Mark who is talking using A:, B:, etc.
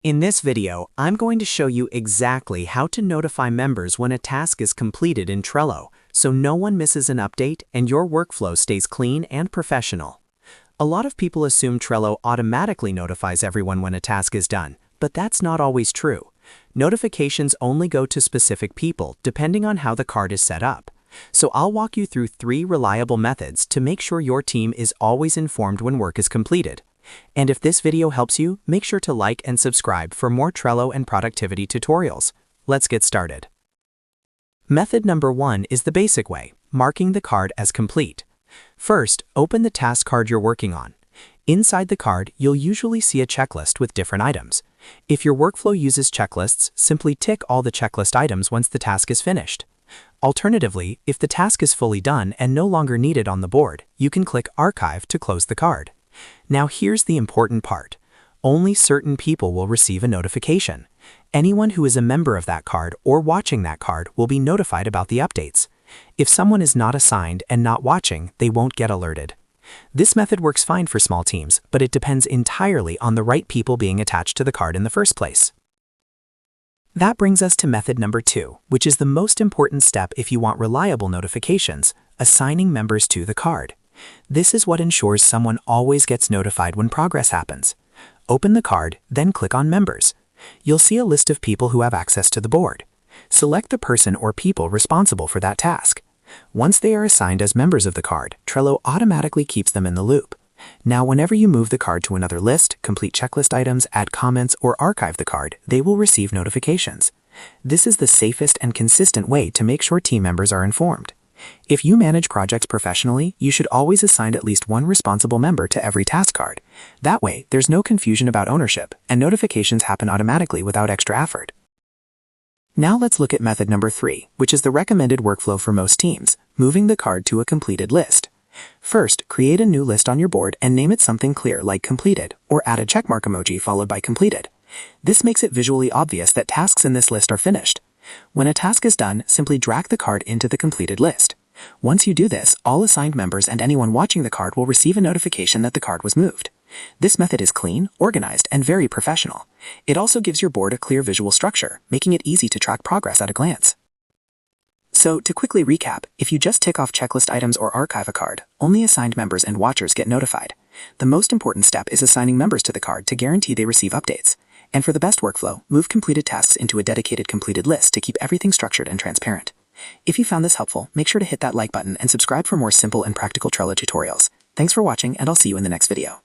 A: In this video, I'm going to show you exactly how to notify members when a task is completed in Trello, so no one misses an update and your workflow stays clean and professional. A lot of people assume Trello automatically notifies everyone when a task is done, but that's not always true. Notifications only go to specific people depending on how the card is set up. So I'll walk you through 3 reliable methods to make sure your team is always informed when work is completed. And if this video helps you, make sure to like and subscribe for more Trello and productivity tutorials. Let's get started. Method number 1 is the basic way, marking the card as complete. First, open the task card you're working on. Inside the card, you'll usually see a checklist with different items. If your workflow uses checklists, simply tick all the checklist items once the task is finished. Alternatively, if the task is fully done and no longer needed on the board, you can click Archive to close the card. Now here's the important part. Only certain people will receive a notification. Anyone who is a member of that card or watching that card will be notified about the updates. If someone is not assigned and not watching, they won't get alerted. This method works fine for small teams, but it depends entirely on the right people being attached to the card in the first place. That brings us to method number 2, which is the most important step if you want reliable notifications, assigning members to the card. This is what ensures someone always gets notified when progress happens. Open the card, then click on Members. You'll see a list of people who have access to the board. Select the person or people responsible for that task. Once they are assigned as members of the card, Trello automatically keeps them in the loop. Now, whenever you move the card to another list, complete checklist items, add comments, or archive the card, they will receive notifications. This is the safest and consistent way to make sure team members are informed. If you manage projects professionally, you should always assign at least one responsible member to every task card. That way, there's no confusion about ownership, and notifications happen automatically without extra effort. Now let's look at method number 3, which is the recommended workflow for most teams, moving the card to a completed list. First, create a new list on your board and name it something clear like completed, or add a checkmark emoji followed by completed. This makes it visually obvious that tasks in this list are finished. When a task is done, simply drag the card into the completed list. Once you do this, all assigned members and anyone watching the card will receive a notification that the card was moved. This method is clean, organized, and very professional. It also gives your board a clear visual structure, making it easy to track progress at a glance. So, to quickly recap, if you just tick off checklist items or archive a card, only assigned members and watchers get notified. The most important step is assigning members to the card to guarantee they receive updates. And for the best workflow, move completed tasks into a dedicated completed list to keep everything structured and transparent. If you found this helpful, make sure to hit that like button and subscribe for more simple and practical Trello tutorials. Thanks for watching, and I'll see you in the next video.